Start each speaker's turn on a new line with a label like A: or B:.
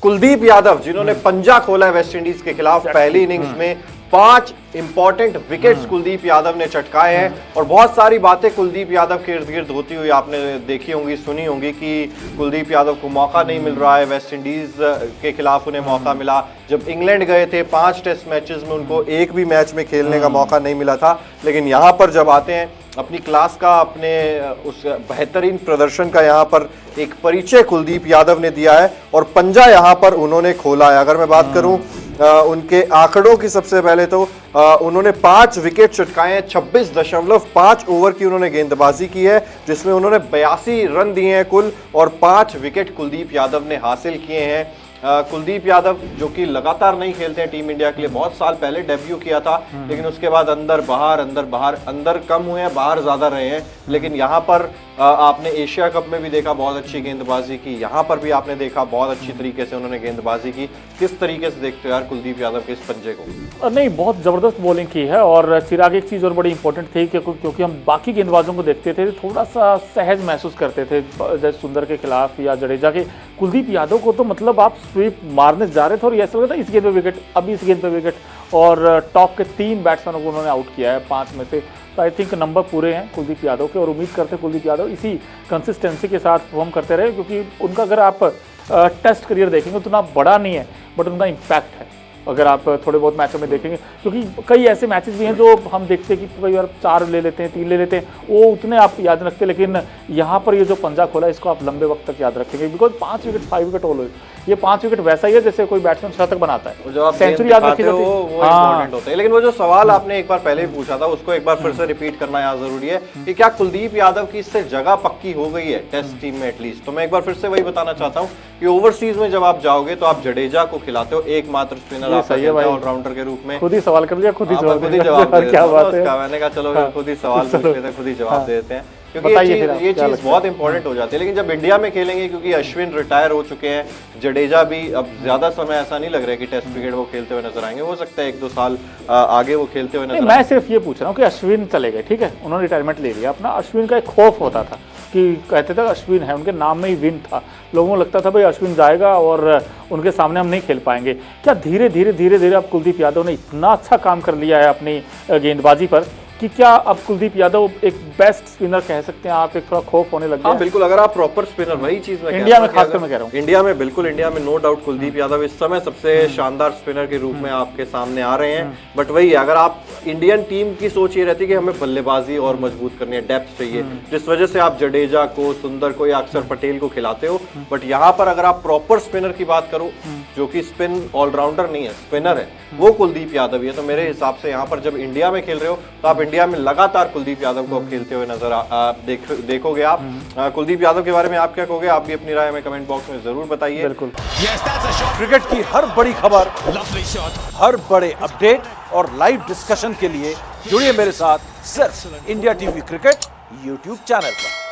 A: कुलदीप यादव जिन्होंने पंजा खोला है वेस्टइंडीज के खिलाफ पहली इनिंग्स में 5 इंपॉर्टेंट विकेट्स कुलदीप यादव ने चटकाए हैं। और बहुत सारी बातें कुलदीप यादव के इर्द गिर्द होती हुई आपने देखी होंगी, सुनी होंगी कि कुलदीप यादव को मौका नहीं मिल रहा है। वेस्टइंडीज के खिलाफ उन्हें मौका मिला, जब इंग्लैंड गए थे 5 टेस्ट मैचेस में उनको एक भी मैच में खेलने का मौका नहीं मिला था। लेकिन यहाँ पर जब आते हैं अपनी क्लास का, अपने उस बेहतरीन प्रदर्शन का यहाँ पर एक परिचय कुलदीप यादव ने दिया है और पंजा यहाँ पर उन्होंने खोला है। अगर मैं बात करूं उनके आंकड़ों की, सबसे पहले तो उन्होंने 5 विकेट चटकाए हैं, 26.5 ओवर की उन्होंने गेंदबाजी की है, जिसमें उन्होंने 82 रन दिए हैं कुल और 5 विकेट कुलदीप यादव ने हासिल किए हैं। कुलदीप यादव जो कि लगातार नहीं खेलते हैं टीम इंडिया के लिए, बहुत साल पहले डेब्यू किया था, लेकिन उसके बाद अंदर बाहर अंदर कम हुए हैं, बाहर ज्यादा रहे हैं। लेकिन यहाँ पर आपने एशिया कप में भी देखा बहुत अच्छी गेंदबाजी की, यहाँ पर भी आपने देखा बहुत अच्छी तरीके से उन्होंने गेंदबाजी की। किस तरीके से देखते हो यार कुलदीप यादव के इस पंजे को?
B: नहीं, बहुत ज़बरदस्त बॉलिंग की है। और चिराग, एक चीज़ और बड़ी इंपॉर्टेंट थी क्योंकि हम बाकी गेंदबाजों को देखते थे थोड़ा सा सहज महसूस करते थे, जैसे सुंदर के खिलाफ या जडेजा के। कुलदीप यादव को तो मतलब आप स्वीप मारने जा रहे थे और ऐसा लगता था इस गेंद पे विकेट, अभी इस गेंद पे विकेट। और टॉप के 3 बैट्समैनों को उन्होंने आउट किया है 5 में से। तो आई थिंक नंबर पूरे हैं कुलदीप यादव के और उम्मीद करते हैं कुलदीप यादव इसी कंसिस्टेंसी के साथ परफॉर्म करते रहे, क्योंकि उनका अगर आप टेस्ट करियर देखेंगे तो उतना बड़ा नहीं है, बट उनका इम्पैक्ट है अगर आप थोड़े बहुत मैचों में देखेंगे। क्योंकि कई ऐसे मैचेस भी हैं जो हम देखते हैं कि कई बार 4 ले लेते हैं, 3 ले लेते हैं, वो उतने आप याद रखते हैं। लेकिन यहाँ पर ये जो पंजा खोला इसको आप लंबे वक्त तक याद रखेंगे, बिकॉज 5 विकेट 5 विकेट ऑल। ये 5 विकेट वैसा ही है जैसे कोई बैट्समैन शतक बनाता है,
A: जो आप
B: सेंचुरी याद रखी
A: वो इंपॉर्टेंट होता है। लेकिन वो जो सवाल आपने एक बार पहले भी पूछा था उसको एक बार फिर से रिपीट करना यहाँ जरूरी है कि क्या कुलदीप यादव की इससे जगह पक्की हो गई है टेस्ट टीम में एटलीस्ट? तो मैं एक बार फिर से वही बताना चाहता हूँ कि ओवरसीज में जब आप जाओगे तो आप जडेजा को खिलाते हो, एकमात्र स्पिनर आप ऑलराउंडर के रूप में।
B: खुद ही सवाल कर लिया, खुद ही
A: जवाब
B: क्या बात है।
A: मैंने कहा चलो खुद ही सवाल पूछ लेते हैं, खुद ही जवाब दे देते हैं, क्योंकि ये चीज बहुत इंपॉर्टेंट हो जाती है। लेकिन जब इंडिया में खेलेंगे, क्योंकि अश्विन रिटायर हो चुके हैं, जडेजा भी अब ज्यादा समय ऐसा नहीं लग रहा है कि टेस्ट क्रिकेट वो खेलते हुए नजर आएंगे, हो सकता है 1-2 साल आगे वो खेलते हुए नजर आएंगे।
B: मैं सिर्फ ये पूछ रहा हूँ कि अश्विन चले गए, ठीक है, उन्होंने रिटायरमेंट ले लिया अपना। अश्विन का एक खौफ होता था कि कहते थे अश्विन है, उनके नाम में ही विन था, लोगों को लगता था भाई अश्विन जाएगा और उनके सामने हम नहीं खेल पाएंगे। क्या धीरे धीरे अब कुलदीप यादव ने इतना अच्छा काम कर लिया है अपनी गेंदबाजी पर कि क्या अब कुलदीप यादव एक बेस्ट स्पिनर कह सकते हैं आप? एक थोड़ा खौफ होने लग गया।
A: हाँ बिल्कुल, अगर आप प्रॉपर स्पिनर, वही चीज मैं
B: इंडिया में खासकर मैं कह रहा हूँ,
A: इंडिया में बिल्कुल, इंडिया में नो डाउट कुलदीप यादव इस समय सबसे शानदार स्पिनर के रूप में आपके सामने आ रहे हैं। बट वही, अगर आप इंडियन टीम की सोच ये रहती है कि हमें बल्लेबाजी और मजबूत करनी है, डेप्थ चाहिए, जिस वजह से आप जडेजा को, सुंदर को या अक्षर पटेल को खिलाते हो। बट यहाँ पर अगर आप प्रॉपर स्पिनर की बात करो, जो कि स्पिन ऑलराउंडर नहीं है, स्पिनर है, वो कुलदीप यादव ही है। तो मेरे हिसाब से यहाँ पर जब इंडिया में खेल रहे हो तो आप इंडिया में लगातार कुलदीप यादव को अब खेलते हुए नजर देखोगे आप। कुलदीप यादव के बारे में आप क्या कहोगे? आप भी अपनी राय में कमेंट बॉक्स में जरूर बताइए।
B: बिल्कुल।
C: क्रिकेट की हर बड़ी खबर, हर बड़े अपडेट और लाइव डिस्कशन के लिए जुड़िए मेरे साथ सिर्फ India TV cricket YouTube channel पर।